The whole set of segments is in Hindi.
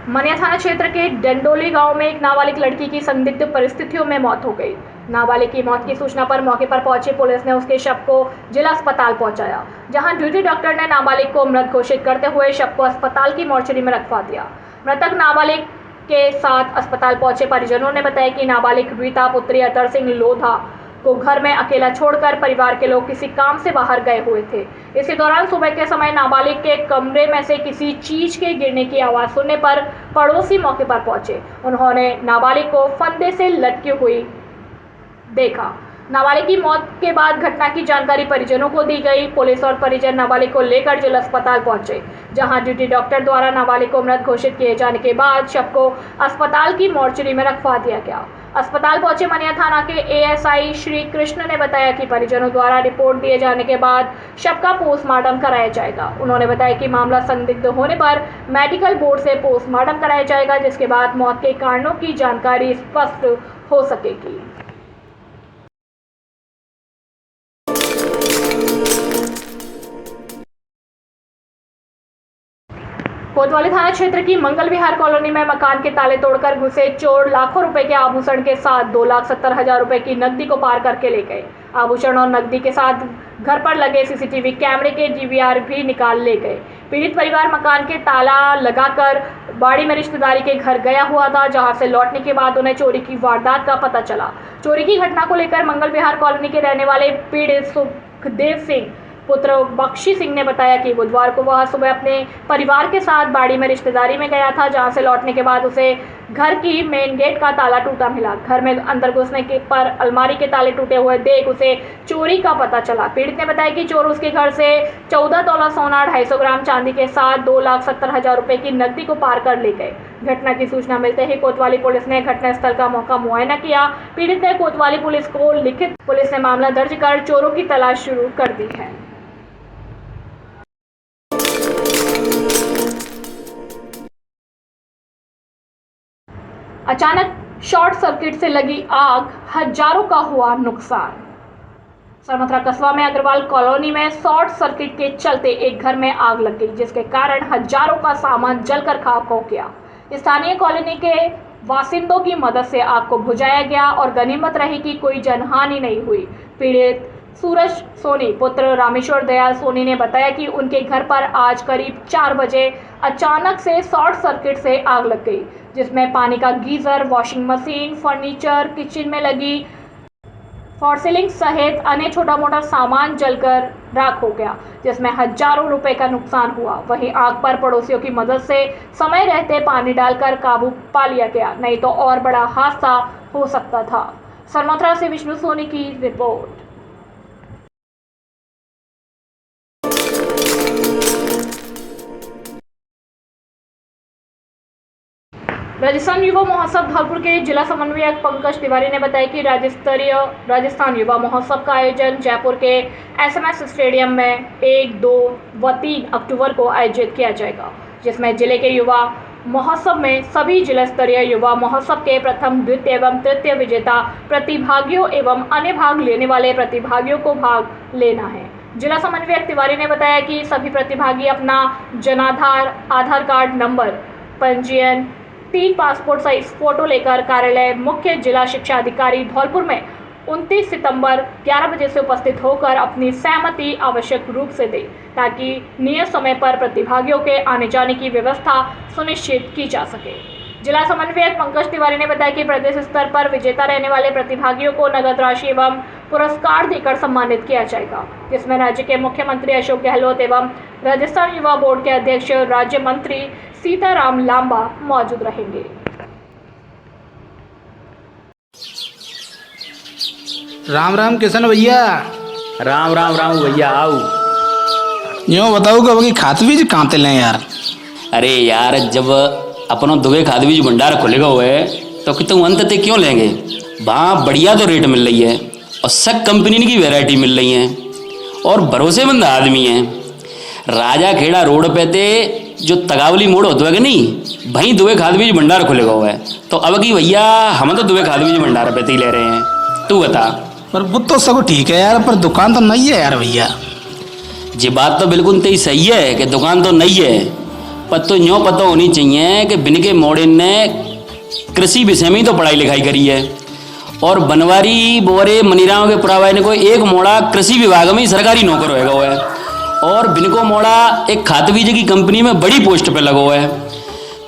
मनिया थाना क्षेत्र के डंडोली गांव में एक नाबालिग लड़की की संदिग्ध परिस्थितियों में मौत हो गई। नाबालिग की मौत की सूचना पर मौके पर पहुंची पुलिस ने उसके शव को जिला अस्पताल पहुंचाया, जहां ड्यूटी डॉक्टर ने नाबालिग को मृत घोषित करते हुए शव को अस्पताल की मोर्चरी में रखवा दिया। मृतक नाबालिग के साथ अस्पताल पहुंचे परिजनों ने बताया कि नाबालिग रीता पुत्री अतर सिंह लोधा को घर में अकेला छोड़कर परिवार के लोग किसी काम से बाहर गए हुए थे। इसी दौरान सुबह के समय नाबालिग के कमरे में से किसी चीज के गिरने की आवाज सुनने पर पड़ोसी मौके पर पहुंचे। उन्होंने नाबालिग को फंदे से लटकी हुई देखा। नाबालिग की मौत के बाद घटना की जानकारी परिजनों को दी गई। पुलिस और परिजन नाबालिग को लेकर जिला अस्पताल पहुंचे, जहां ड्यूटी डॉक्टर द्वारा नाबालिग को मृत घोषित किए जाने के बाद शव को अस्पताल की मोर्चरी में रखवा दिया गया। अस्पताल पहुंचे मनिया थाना के एएसआई श्री कृष्ण ने बताया कि परिजनों द्वारा रिपोर्ट दिए जाने के बाद शव का पोस्टमार्टम कराया जाएगा। उन्होंने बताया कि मामला संदिग्ध होने पर मेडिकल बोर्ड से पोस्टमार्टम कराया जाएगा, जिसके बाद मौत के कारणों की जानकारी स्पष्ट हो सकेगी। कोतवाली थाना क्षेत्र की मंगल विहार कॉलोनी में मकान के ताले तोड़कर घुसे चोर लाखों रुपए के आभूषण के साथ 2,70,000 रुपए की नकदी को पार करके ले गए। आभूषण और नकदी के साथ घर पर लगे सीसीटीवी कैमरे के डीवीआर भी निकाल ले गए। पीड़ित परिवार मकान के ताला लगाकर बाड़ी में रिश्तेदारी के घर गया हुआ था, जहां से लौटने के बाद उन्हें चोरी की वारदात का पता चला। चोरी की घटना को लेकर मंगल विहार कॉलोनी के रहने वाले पीड़ित सुखदेव सिंह पुत्र बख्शी सिंह ने बताया कि बुधवार को वह सुबह अपने परिवार के साथ बाड़ी में रिश्तेदारी में गया था, जहां से लौटने के बाद उसे घर की मेन गेट का ताला टूटा मिला। घर में अंदर घुसने के पर अलमारी के ताले टूटे हुए देख उसे चोरी का पता चला। पीड़ित ने बताया कि चोर उसके घर से 14 तोला सोना, 250 ग्राम चांदी के साथ 2,70,000 रुपए की नकदी को पार कर ले गए। घटना की सूचना मिलते ही कोतवाली पुलिस ने घटनास्थल का मौका मुआयना किया। पीड़ित ने कोतवाली पुलिस को लिखित पुलिस ने मामला दर्ज कर चोरों की तलाश शुरू कर दी है। अचानक शॉर्ट सर्किट से लगी आग, हजारों का हुआ नुकसान। सरमथरा कस्बा में अग्रवाल कॉलोनी में शॉर्ट सर्किट के चलते एक घर में आग लग गई, जिसके कारण हजारों का सामान जलकर खाक हो गया। स्थानीय कॉलोनी के वासिंदों की मदद से आग को बुझाया गया और गनीमत रही कि कोई जनहानि नहीं हुई। पीड़ित सूरज सोनी पुत्र रामेश्वर दयाल सोनी ने बताया कि उनके घर पर आज करीब 4 बजे अचानक से शॉर्ट सर्किट से आग लग गई, जिसमें पानी का geyser, washing machine, furniture, kitchen में लगी फॉरसीलिंग सहित अन्य छोटा मोटा सामान जलकर राख हो गया, जिसमें हजारों रुपए का नुकसान हुआ। वहीं आग पर पड़ोसियों की मदद से समय रहते पानी डालकर काबू पा लिया गया, नहीं तो और बड़ा हादसा हो सकता था। सरमथरा से विष्णु सोनी की रिपोर्ट। राजस्थान युवा महोत्सव धौलपुर के जिला समन्वयक पंकज तिवारी ने बताया कि राज्य स्तरीय राजस्थान युवा महोत्सव का आयोजन जयपुर के एसएमएस स्टेडियम में 1, 2 व 3 अक्टूबर को आयोजित किया जाएगा, जिसमें जिले के युवा महोत्सव में सभी जिला स्तरीय युवा महोत्सव के प्रथम, द्वितीय एवं तृतीय विजेता प्रतिभागियों एवं अन्य भाग लेने वाले प्रतिभागियों को भाग लेना है। जिला समन्वयक तिवारी ने बताया कि सभी प्रतिभागी अपना जनाधार, आधार कार्ड नंबर, पंजीयन, 3 पासपोर्ट साइज फोटो लेकर कार्यालय मुख्य जिला शिक्षा अधिकारी धौलपुर में 29 सितंबर 11 बजे से उपस्थित होकर अपनी सहमति आवश्यक रूप से दें, ताकि नियत समय पर प्रतिभागियों के आने जाने की व्यवस्था सुनिश्चित की जा सके। जिला समन्वयक पंकज तिवारी ने बताया कि प्रदेश स्तर पर विजेता रहने वाले प्रतिभागियों को नगद राशि एवं पुरस्कार देकर सम्मानित किया जाएगा, जिसमें राज्य के मुख्यमंत्री अशोक गहलोत एवं राजस्थान युवा बोर्ड के अध्यक्ष राज्य मंत्री सीताराम लांबा मौजूद रहेंगे। राम राम किशन भैया। राम राम राम भैया आओ। यूँ बताओ कब की खाद बीज कहाँ ते लें यार। अरे यार जब अपनों दुबे खाद बीज भंडार खुलेगा हुए तो कि तुम अंत ते क्यों लेंगे। वहाँ बढ़िया तो रेट मिल रही है और सब कंपनी की वैरायटी मिल रही है और भरोसेमंद आदमी है। राजा खेड़ा रोड पे थे जो तगावली मोड़ होता है कि नहीं, वहीं दुबे खाद बीज भंडार खुलेगा हुआ है। तो अब की भैया हम तो दुबे खाद बीज भंडार पे ही ले रहे हैं, तू बता। पर वो तो सब ठीक है यार, पर दुकान तो नहीं है यार भैया। जी बात तो बिल्कुल तेरी सही है कि दुकान तो नहीं है, तो यूँ पता होनी चाहिए कि बिनके मोड़े ने कृषि विषय में ही तो पढ़ाई लिखाई करी है, और बनवारी बोरे मनीराम के पुरावाई ने कोई एक मोड़ा कृषि विभाग में ही सरकारी नौकर होएगा हुआ है, और बिनको मोड़ा एक खाद बीज की कंपनी में बड़ी पोस्ट पे लगा हुआ है।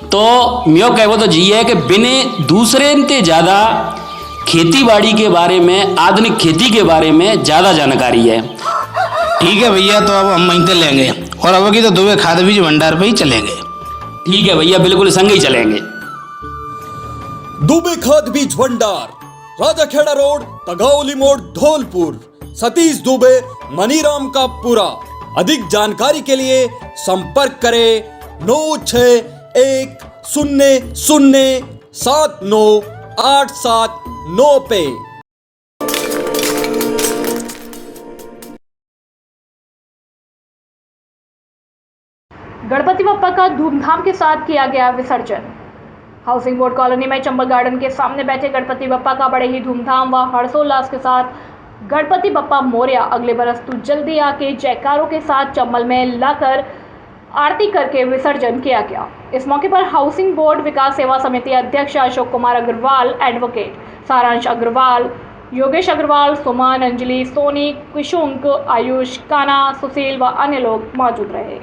तो म्यो कहो तो जी है कि बिने दूसरे से ज़्यादा खेती बाड़ी के बारे में, आधुनिक खेती के बारे में ज़्यादा जानकारी है। ठीक है भैया, तो अब हम वहीं से लेंगे और अब की तो दुबे खाद बीज भंडार पे ही चलेंगे। ठीक है भैया, बिल्कुल संग ही चलेंगे। दुबे खाद बीज भंडार, राजाखेड़ा रोड, तगावली मोड़, धौलपुर। सतीश दुबे, मनीराम का पूरा। अधिक जानकारी के लिए संपर्क करें 91007987 पे। गणपति बप्पा का धूमधाम के साथ किया गया विसर्जन। हाउसिंग बोर्ड कॉलोनी में चंबल गार्डन के सामने बैठे गणपति बप्पा का बड़े ही धूमधाम व हर्षोल्लास के साथ गणपति बप्पा मोरया अगले बरस तू जल्दी आके जयकारों के साथ चंबल में लाकर आरती करके विसर्जन किया गया। इस मौके पर हाउसिंग बोर्ड विकास सेवा समिति अध्यक्ष अशोक कुमार अग्रवाल, एडवोकेट सारांश अग्रवाल, योगेश अग्रवाल, सुमन, अंजलि, सोनी, कुशुंक, आयुष, काना, सुशील व अन्य लोग मौजूद रहे।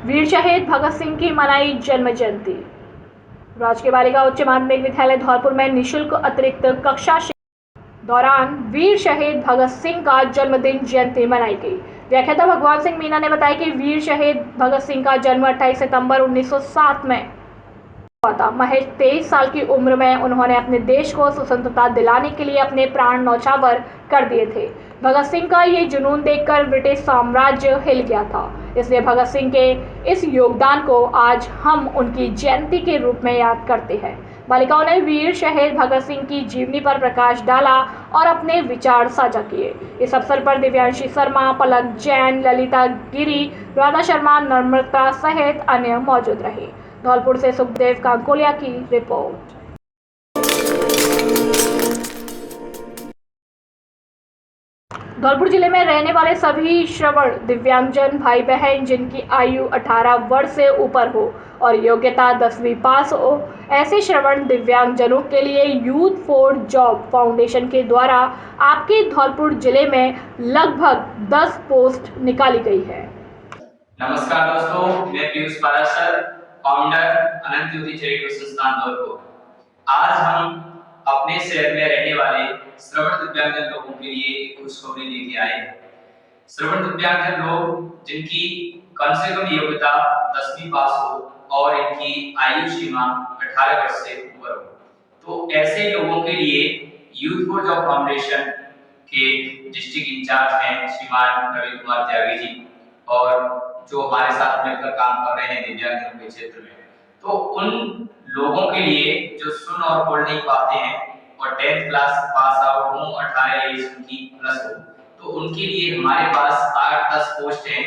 वीर शहीद भगत सिंह की मनाई जन्म जयंती। राजकीय बालिका उच्च माध्यमिक विद्यालय धौलपुर में निःशुल्क अतिरिक्त कक्षा दौरान वीर शहीद भगत सिंह का जन्मदिन जयंती मनाई गई। व्याख्याता भगवान सिंह मीना ने बताया कि वीर शहीद भगत सिंह का जन्म 28 सितंबर 1907 में हुआ था। महज 23 साल की उम्र में उन्होंने अपने देश को स्वतंत्रता दिलाने के लिए अपने प्राण न्यौछावर कर दिए थे। भगत सिंह का ये जुनून देखकर ब्रिटिश साम्राज्य हिल गया था, इसलिए भगत सिंह के इस योगदान को आज हम उनकी जयंती के रूप में याद करते हैं। बालिकाओं ने वीर शहीद भगत सिंह की जीवनी पर प्रकाश डाला और अपने विचार साझा किए। इस अवसर पर दिव्यांशी शर्मा, पलक जैन, ललिता गिरी, राधा शर्मा, नम्रता सहित अन्य मौजूद रहे। धौलपुर से सुखदेव कांकोलिया की रिपोर्ट। धौलपुर जिले में रहने वाले सभी श्रवण दिव्यांगजन भाई बहन जिनकी आयु 18 वर्ष से ऊपर हो और योग्यता 10वीं पास हो, ऐसे श्रवण दिव्यांगजनों के लिए यूथ फॉर जॉब फाउंडेशन के द्वारा आपके धौलपुर जिले में लगभग 10 पोस्ट निकाली गई है। नमस्कार दोस्तों, मैं पीयूष पाराशर, फाउंडर अनंत ज्योति चैरिटेबल संस्थान धौलपुर। आज हम अपने शहर में रहने वाले श्रवण दिव्यांगजन लोगों के लिए एक खुशखबरी लेके आए हैं। श्रवण दिव्यांगजन लोग जिनकी कम से कम योग्यता 10वीं पास हो और इनकी आयु सीमा 18 वर्ष से ऊपर हो, तो ऐसे लोगों के लिए यूथ फॉर जॉब फाउंडेशन के डिस्ट्रिक्ट इंचार्ज हैं श्रीमान रवि कुमार त्यागी जी, और जो हमारे साथ मिलकर काम कर रहे हैं दिव्यांगजनों के क्षेत्र में। तो उन लोगों के लिए जो सुन और बोल नहीं पाते हैं और 10th क्लास पास आउट हो, 18 एज उनकी प्लस हो, तो उनके लिए हमारे पास 8-10 पोस्ट हैं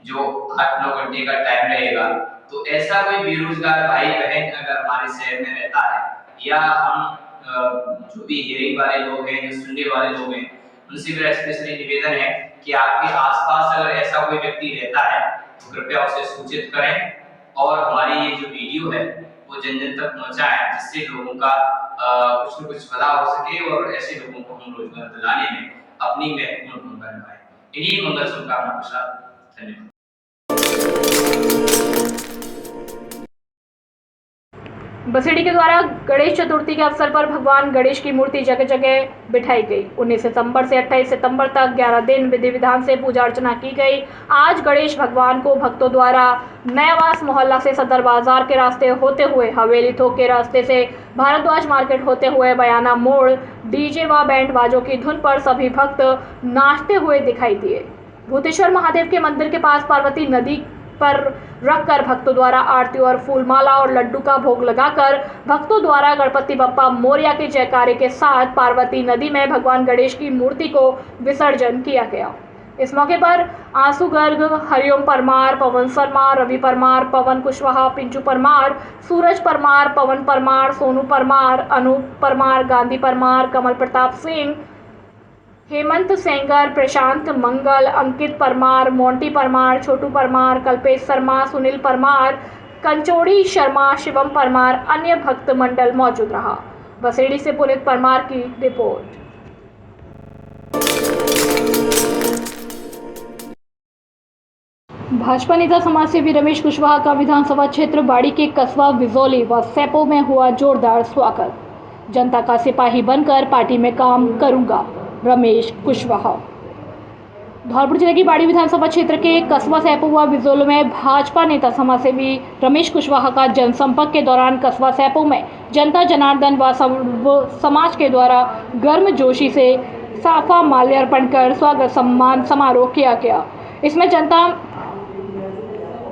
जो 8-9 घंटे का टाइम रहेगा। तो ऐसा कोई बेरोजगार भाई बहन अगर हमारे शहर में रहता है, या हम जो भी हियरिंग वाले लोग हैं, जो सुनने वाले लोग हैं, उनसे मेरा स्पेशली निवेदन है कि आपके आसपास अगर ऐसा कोई व्यक्ति रहता है तो कृपया उसे सूचित करें और हमारी ये जो वीडियो है वो जन जन तक पहुंचाएं, जिससे लोगों का कुछ न कुछ भला हो सके और ऐसे लोगों को हम रोजगार दिलाने में अपनी महत्वपूर्ण भूमिका निभाएं। इन्हीं मंगल शुभकामनाओं के साथ धन्यवाद। बसेड़ी के द्वारा गणेश चतुर्थी के अवसर पर भगवान गणेश की मूर्ति जगह जगह बिठाई गई। 19 सितंबर से 28 सितंबर तक 11 दिन विधि विधान से पूजा अर्चना की गई। आज गणेश भगवान को भक्तों द्वारा नयावास मोहल्ला से सदर बाजार के रास्ते होते हुए, हवेली थोक के रास्ते से भारद्वाज मार्केट होते हुए बयाना मोड़ डीजे व बैंड बाजों की धुन पर सभी भक्त नाचते हुए दिखाई दिए। भूतेश्वर महादेव के मंदिर के पास पार्वती नदी पर रखकर भक्तों द्वारा आरती और फूलमाला और लड्डू का भोग लगाकर भक्तों द्वारा गणपति बप्पा मोरया के जयकारे के साथ पार्वती नदी में भगवान गणेश की मूर्ति को विसर्जन किया गया। इस मौके पर आंसू गर्ग, हरिओम परमार, पवन शर्मा, रवि परमार, पवन कुशवाहा, पिंचू परमार, सूरज परमार, पवन परमार, सोनू परमार, अनूप परमार, गांधी परमार, कमल प्रताप सिंह, हेमंत सेंगर, प्रशांत मंगल, अंकित परमार, मोंटी परमार, छोटू परमार, कल्पेश शर्मा, सुनील परमार, कंचोड़ी शर्मा, शिवम परमार, अन्य भक्त मंडल मौजूद रहा। बसेड़ी से पुनीत परमार की रिपोर्ट। भाजपा नेता समाजसेवी रमेश कुशवाहा का विधानसभा क्षेत्र बाड़ी के कस्बा विजौली व सैपो में हुआ जोरदार स्वागत। जनता का सिपाही बनकर पार्टी में काम करूंगा, रमेश कुशवाहा। धौलपुर जिले की बाड़ी विधानसभा क्षेत्र के कस्बा सैपो व विजौली में भाजपा नेता समाजसेवी रमेश कुशवाहा का जनसंपर्क के दौरान कस्बा सैपो में जनता जनार्दन व समाज के द्वारा गर्मजोशी से साफा माल्यार्पण कर स्वागत सम्मान समारोह किया गया। इसमें जनता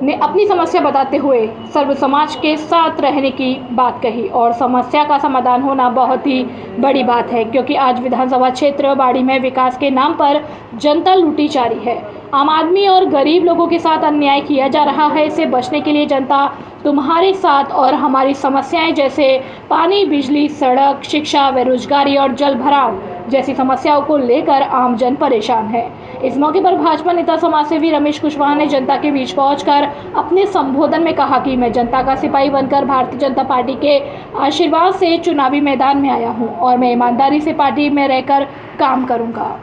ने अपनी समस्या बताते हुए सर्व समाज के साथ रहने की बात कही और समस्या का समाधान होना बहुत ही बड़ी बात है, क्योंकि आज विधानसभा क्षेत्र बाड़ी में विकास के नाम पर जनता लूटी जा रही है। आम आदमी और गरीब लोगों के साथ अन्याय किया जा रहा है। इससे बचने के लिए जनता तुम्हारे साथ और हमारी समस्याएं जैसे पानी, बिजली, सड़क, शिक्षा, बेरोजगारी और जल भराव जैसी समस्याओं को लेकर आमजन परेशान है। इस मौके पर भाजपा नेता समाजसेवी रमेश कुशवाहा ने जनता के बीच पहुंचकर अपने संबोधन में कहा कि मैं जनता का सिपाही बनकर भारतीय जनता पार्टी के आशीर्वाद से चुनावी मैदान में आया हूं और मैं ईमानदारी से पार्टी में रहकर काम करूंगा।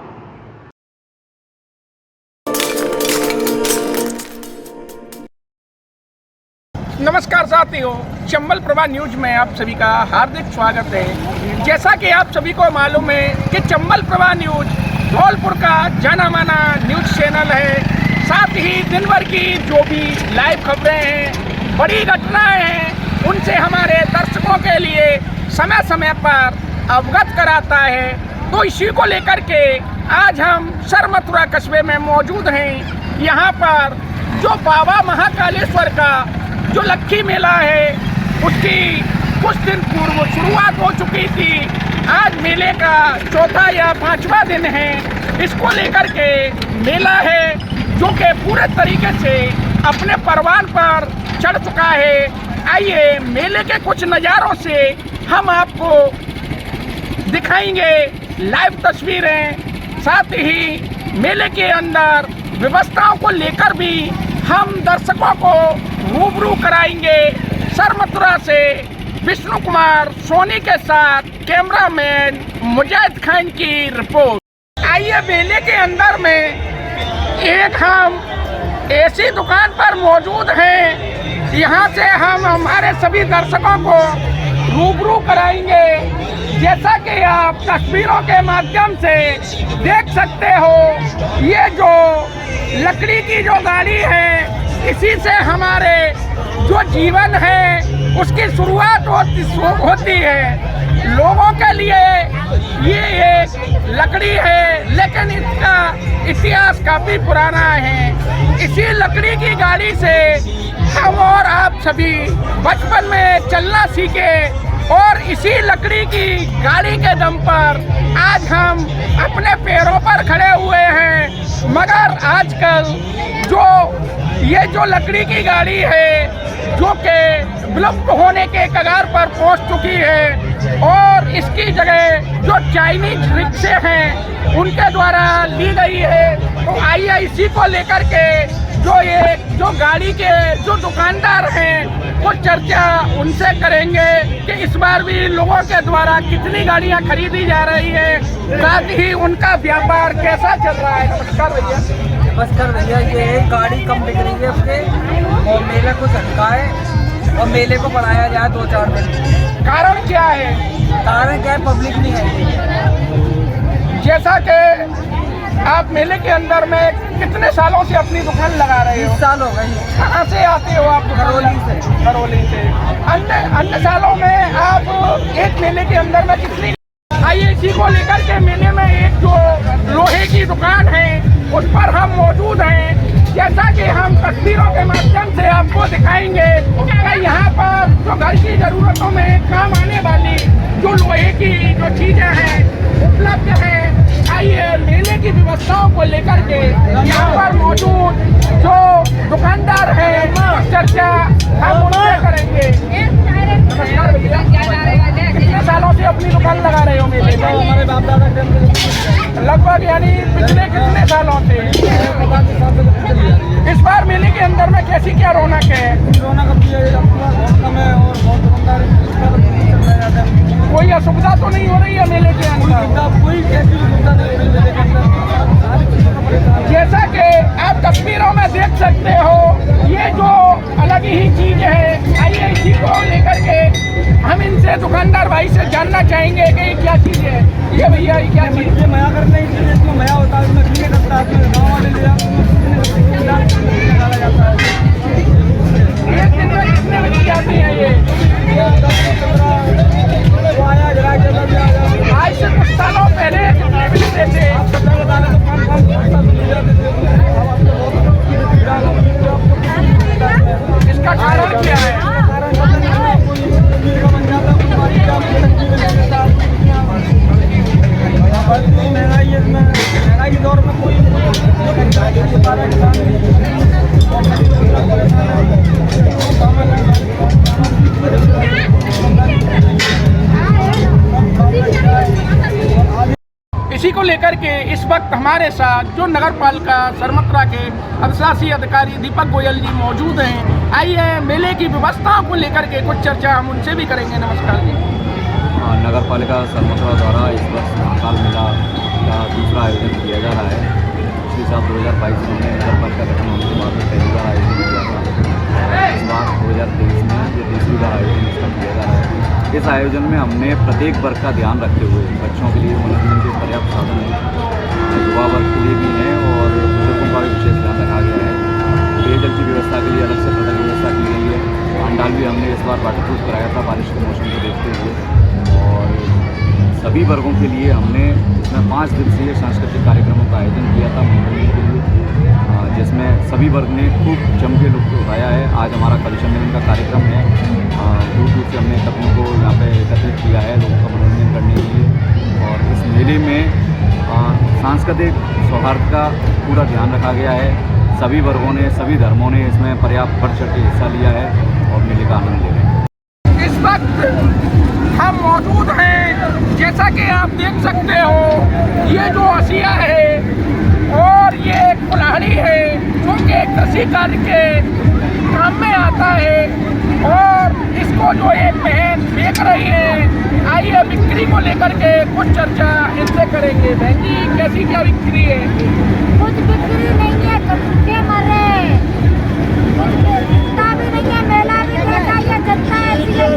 नमस्कार साथियों, चंबल प्रभा न्यूज में आप सभी का हार्दिक स्वागत है। जैसा कि आप सभी को मालूम है कि चंबल प्रभा न्यूज धौलपुर का जाना माना न्यूज चैनल है। साथ ही दिन भर की जो भी लाइव खबरें हैं, बड़ी घटनाएं हैं, उनसे हमारे दर्शकों के लिए समय समय पर अवगत कराता है। तो इसी को लेकर के आज हम सरमथुरा कस्बे में मौजूद हैं। यहाँ पर जो बाबा महाकालेश्वर का जो लक्की मेला है, उसकी कुछ दिन पूर्व शुरुआत हो चुकी थी। आज मेले का चौथा या पांचवा दिन है। इसको लेकर के मेला है जो कि पूरे तरीके से अपने परवान पर चढ़ चुका है। आइए मेले के कुछ नज़ारों से हम आपको दिखाएंगे लाइव तस्वीरें। साथ ही मेले के अंदर व्यवस्थाओं को लेकर भी हम दर्शकों को रूबरू कराएंगे। सरमथुरा से विष्णु कुमार सोनी के साथ कैमरामैन मुजाहिद खान की रिपोर्ट। आइए मेले के अंदर में एक हम ऐसी दुकान पर मौजूद हैं, यहाँ से हम हमारे सभी दर्शकों को रूबरू कराएंगे। जैसा कि आप तस्वीरों के माध्यम से देख सकते हो, ये जो लकड़ी की जो गाड़ी है, इसी से हमारे जो जीवन है उसकी शुरुआत होती है। लोगों के लिए ये एक लकड़ी है, लेकिन इसका इतिहास काफ़ी पुराना है। इसी लकड़ी की गाड़ी से हम और आप सभी बचपन में चलना सीखे और इसी लकड़ी की गाड़ी के दम पर आज हम अपने पैरों पर खड़े हुए हैं। मगर आजकल ये जो लकड़ी की गाड़ी है जो कि विलुप्त होने के कगार पर पहुंच चुकी है और इसकी जगह जो चाइनीज रिक्शे हैं उनके द्वारा ली गई है। तो आइए इसी को लेकर के जो गाड़ी के जो दुकानदार हैं वो चर्चा उनसे करेंगे कि इस बार भी लोगों के द्वारा कितनी गाड़ियां खरीदी जा रही है, साथ ही उनका व्यापार कैसा चल रहा है। नमस्कार भैया। नमस्कार भैया, ये गाड़ी कम बिक रही है उसके और मेला कुछ हटका है और मेले को बढ़ाया जाए 2-4 दिन। कारण क्या है? कारण क्या है, पब्लिक नहीं है। जैसा कि आप मेले के अंदर में कितने सालों से अपनी दुकान लगा रहे हो? 30 साल हो गई। कहाँ से आते हो आप? करौली से। करौली से। अन्य सालों में आप एक मेले के अंदर में कितनी? आइए इसी को लेकर के मेले में एक जो लोहे की दुकान है उस पर हम मौजूद हैं। जैसा कि हम तस्वीरों के माध्यम से आपको दिखाएंगे कि यहाँ पर जो घर की ज़रूरतों में काम आने वाली जो लोहे की जो चीज़ें हैं उपलब्ध हैं। आइए मेले की व्यवस्थाओं को लेकर के कहेंगे कि ये क्या चीज़ है? ये भैया ये क्या चीज़? ये मया करने के लिए इसमें मया होता है, उसमें क्लीन करता है, उसमें गाँव वाले ले जाते हैं, डाला जाता है। एक दिन में कितने बजे आते हैं ये? आज से कुछ सालों पहले कितने मिलते थे? इसका कारण क्या है? महंगाई के दौर में कोई इसी को लेकर के इस वक्त हमारे साथ जो नगर पालिका सरमत्रा के अधिशासी अधिकारी दीपक गोयल जी मौजूद हैं। आइए मेले की व्यवस्थाओं को लेकर के कुछ चर्चा हम उनसे भी करेंगे। नमस्कार जी। नगर पालिका सरमत्रा द्वारा इस वर्ष महाकाल मेला का दूसरा आयोजन किया जा रहा है। पिछले साल 2022 में नगर पालिका गठन होने के बाद पहली बार आयोजन किया था। इस बार 2023 में ये तीसरी बार आयोजन इसका किया जा रहा है। इस आयोजन में हमने प्रत्येक वर्ग का ध्यान रखते हुए बच्चों के लिए मनोरंजन के पर्याप्त साधन हैं, युवा वर्ग के लिए भी हैं और बुजुर्गों का भी विशेष ध्यान रखा गया है। पेयजल की व्यवस्था के लिए अलग से पृथक व्यवस्था की गई है। पंडाल भी हमने इस बार वाटरप्रूफ कराया था बारिश के मौसम को देखते हुए। और सभी वर्गों के लिए हमने इसमें 5 दिवसीय सांस्कृतिक कार्यक्रमों का आयोजन किया था मनोरंजन के लिए, जिसमें सभी वर्ग ने खूब जम के लुत्फ उठाया है। आज हमारा कल्चर मेले का कार्यक्रम है। दूर दूर से हमने कपियों को यहाँ पे एकत्रित किया है लोगों का मनोरंजन करने के लिए। और इस मेले में सांस्कृतिक सौहार्द का पूरा ध्यान रखा गया है। सभी वर्गों ने, सभी धर्मों ने इसमें पर्याप्त बढ़ चढ़ के हिस्सा लिया है और मेले का आनंद ले रहे हैं। इस वक्त हम मौजूद हैं, जैसा कि आप देख सकते हो, ये जो असिया है और ये एक कुल्हाड़ी है जो कि कृषि कार्य के काम में आता है। और इसको जो एक बहन देख रही है, आइए बिक्री को लेकर के कुछ चर्चा इनसे करेंगे। बहन जी, कैसी क्या बिक्री है? कुछ बिक्री नहीं है, भूखे मर रहे हैं। कुछ बिकता भी नहीं है, मेला भी कैसा है, जनता ऐसी है,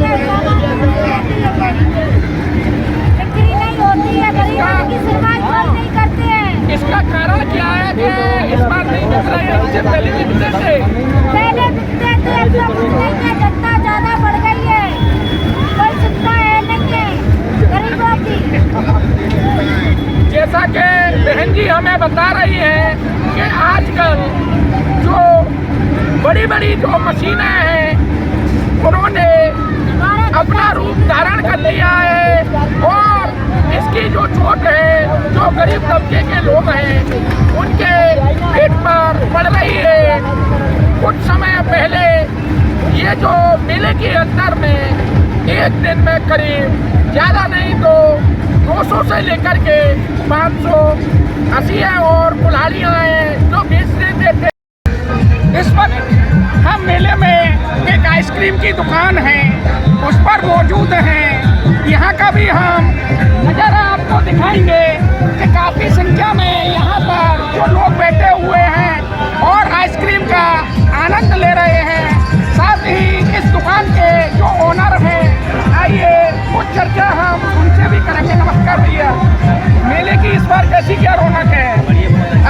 बिक्री नहीं होती है, गरीबों की सुनवाई कोई नहीं करते हैं। इसका कारण क्या है कि इस बार नहीं बिक रहे हैं? इससे पहले भी बिकते थे? पहले बिकते थे, अब तो कुछ नहीं है, जनता ज्यादा बढ़ गई है, कोई सुनता है नहीं है गरीबों की। जैसा कि बहन जी हमें बता रही है कि आजकल जो बड़ी बड़ी जो मशीनें हैं उन्होंने अपना रूप धारण कर लिया है और इसकी जो चोट है जो गरीब तबके के लोग हैं उनके पेट पर पड़ रही है। कुछ समय पहले ये जो मेले के अंदर में एक दिन में करीब ज़्यादा नहीं तो 200 से लेकर के 500 असिया और कुल्हाड़ियाँ हैं जो बेचते थे। इस वक्त हम मेले में एक आइसक्रीम की दुकान है उस पर मौजूद हैं। यहाँ का भी हम नज़ारा आपको दिखाएंगे कि काफ़ी संख्या में यहाँ पर जो लोग बैठे हुए हैं और आइसक्रीम का आनंद ले रहे हैं। साथ ही इस दुकान के जो ओनर हैं, आइए कुछ चर्चा हम उनसे भी करेंगे। नमस्कार भैया, मेले की इस बार कैसी क्या रौनक है?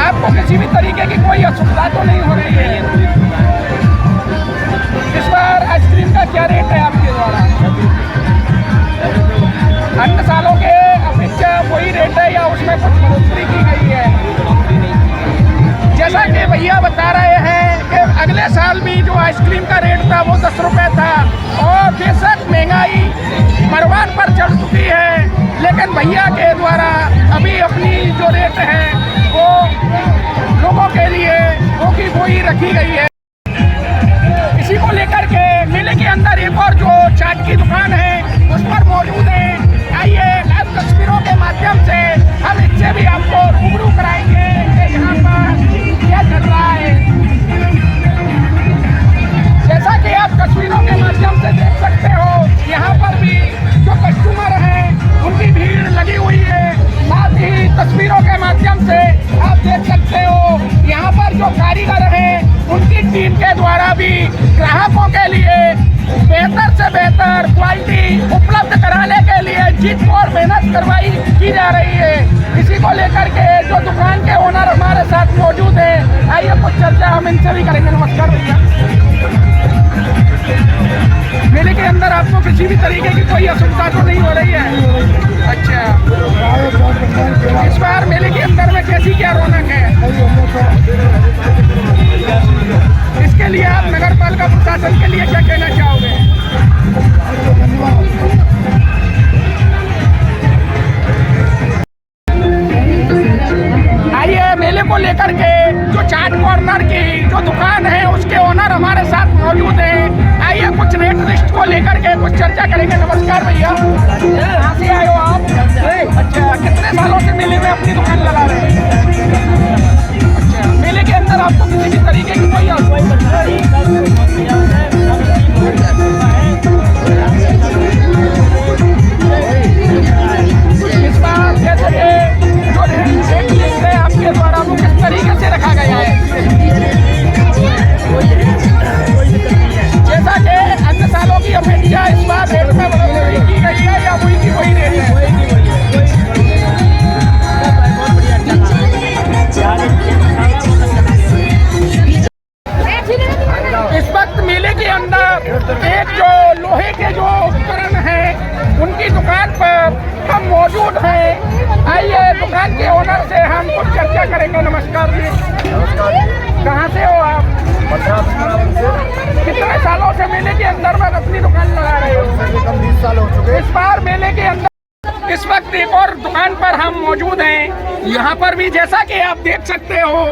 आपको किसी भी तरीके की कोई असुविधा तो नहीं हो रही है? इस बार आइसक्रीम का क्या रेट है आपके द्वारा? अन्य सालों के अपेक्षा वही रेट है या उसमें कुछ बढ़ोतरी की गई है? जैसा कि भैया बता रहे हैं कि अगले साल भी जो आइसक्रीम का रेट था वो 10 रुपये था और बेशक महंगाई परवान पर चढ़ चुकी है, लेकिन भैया के द्वारा अभी अपनी जो रेट है वो लोगों के लिए वो की वही रखी गई है। इसी को लेकर के मेले के अंदर एक और जो चाट की दुकान है उस पर मौजूद है। आइए लाइव तस्वीरों के माध्यम से हम इससे भी आपको रूबरू कराएंगे कि यहाँ पर क्या चल रहा है। जैसा कि आप तस्वीरों के माध्यम से देख सकते हो, यहाँ पर भी जो कस्टमर हैं उनकी भीड़ लगी हुई है। साथ ही तस्वीरों के माध्यम से आप देख सकते हो यहाँ पर जो कारीगर हैं उनकी टीम के द्वारा भी ग्राहकों के लिए बेहतर से बेहतर क्वालिटी उपलब्ध कराने के लिए जी तोड़ मेहनत करवाई की जा रही है। इसी को लेकर के जो दुकान के ओनर हमारे साथ मौजूद हैं, आइए कुछ चर्चा हम इनसे भी करेंगे। नमस्कार भैया। मेले के अंदर आपको किसी भी तरीके की कोई असुविधा तो नहीं हो रही है? अच्छा, इस बार मेले के अंदर में कैसी क्या रौनक है? इसके लिए आप नगर पालिका प्रशासन के लिए क्या कहना चाहोगे? आइए, मेले को लेकर के जो चाट कॉर्नर की जो दुकान है उसके ओनर हमारे साथ मौजूद हैं। आइए कुछ रेट लिस्ट को लेकर के कुछ चर्चा करेंगे। नमस्कार भैया, कहाँ से आए हो आप? अच्छा, कितने सालों से मेले में अपनी दुकान लगा रहे हैं? अच्छा, मेले के अंदर आपको किसी भी तरीके की कोई इस बार जैसे जो रेट लिस्ट है आपके द्वारा वो किस तरीके से रखा गया है? जैसा कि अन्य सालों की अपेक्षा इस बार रेट में बढ़ोतरी की गई है या वही की वही रेट है? इस वक्त मेले के अंदर एक जो लोहे के जो उपकरण हैं उनकी दुकान पर हम मौजूद हैं। आइए दुकान के ओनर से हम कुछ चर्चा करेंगे। नमस्कार जी, कहाँ से हो आप? कितने सालों से मेले के अंदर में अपनी दुकान लगा रहे हो? 20 साल हो चुके। इस बार मेले के अंदर इस वक्त एक और दुकान पर हम मौजूद हैं। यहाँ पर भी जैसा कि आप देख सकते हो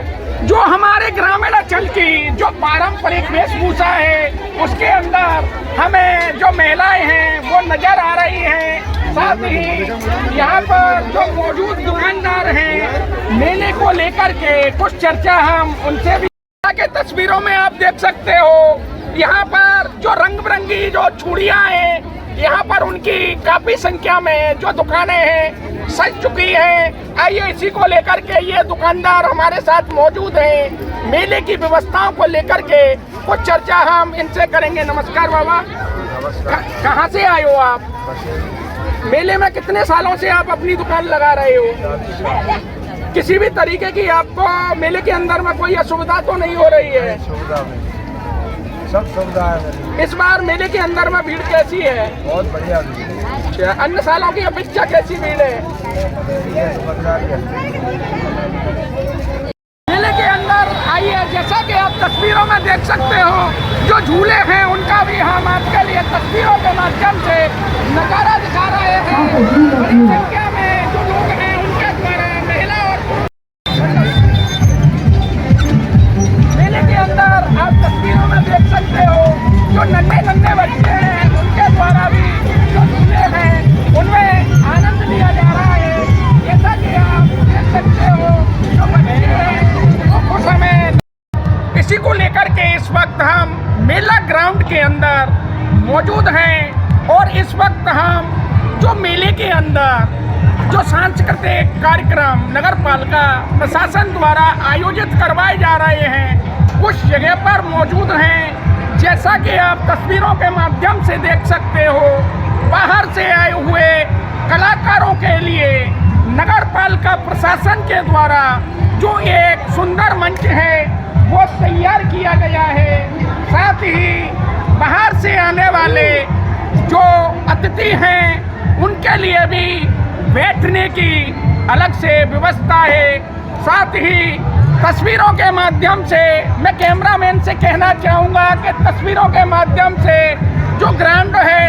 जो हमारे ग्रामीण अंचल की जो पारंपरिक वेशभूषा है उसके अंदर हमें जो महिलाएं हैं वो नजर आ रही हैं। साथ ही यहाँ पर जो मौजूद दुकानदार हैं मेले को लेकर के कुछ चर्चा हम उनसे भी के तस्वीरों में आप देख सकते हो। यहाँ पर जो रंग बिरंगी जो चूड़ियाँ हैं यहाँ पर उनकी काफी संख्या में जो दुकानें हैं सज चुकी हैं। आइए इसी को लेकर के ये दुकानदार हमारे साथ मौजूद हैं। मेले की व्यवस्थाओं को लेकर के कुछ चर्चा हम इनसे करेंगे। नमस्कार बाबा, कहाँ से आए हो आप? मेले में कितने सालों से आप अपनी दुकान लगा रहे हो? किसी भी तरीके की आपको मेले के अंदर में कोई असुविधा तो नहीं हो रही है? सब सुविधा है। इस बार मेले के अंदर में भीड़ कैसी है? बहुत बढ़िया भीड़ है। अन्य सालों की अपेक्षा कैसी भीड़ है? मेले के अंदर आइए, जैसा कि आप तस्वीरों में देख सकते हो जो झूले हैं उनका भी हम आपके लिए तस्वीरों के माध्यम से नजारा दिखा रहे हैं। बड़ी संख्या में जो लोग हैं उनके द्वारा महिला और मेले के अंदर आप तस्वीरों में देख सकते हो जो नन्हे नन्हे बच्चे हैं उनके द्वारा भी जो झूले हैं उनमें आनंद लिया जा रहा है। जैसा कि आप देख सकते हो जो बच्चे हैं वो खुश हैं। इसी को लेकर के इस वक्त हम मेला ग्राउंड के अंदर मौजूद हैं और इस वक्त हम जो मेले के अंदर जो सांस्कृतिक कार्यक्रम नगर पालिका प्रशासन द्वारा आयोजित करवाए जा रहे हैं उस जगह पर मौजूद हैं। जैसा कि आप तस्वीरों के माध्यम से देख सकते हो बाहर से आए हुए कलाकारों के लिए नगर पालिका प्रशासन के द्वारा जो एक सुंदर मंच है वो तैयार किया गया है। साथ ही बाहर से आने वाले जो अतिथि हैं उनके लिए भी बैठने की अलग से व्यवस्था है। साथ ही तस्वीरों के माध्यम से मैं कैमरामैन से कहना चाहूँगा कि तस्वीरों के माध्यम से जो ग्राउंड है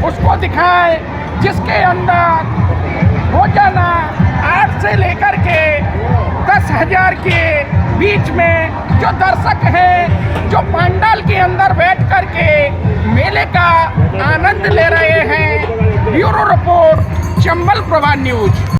उसको दिखाएं जिसके अंदर रोजाना 8 से लेकर के 10,000 के बीच में जो दर्शक हैं जो पंडाल के अंदर बैठ कर के मेले का आनंद ले रहे हैं। Bureau report, Chambal Prabha news.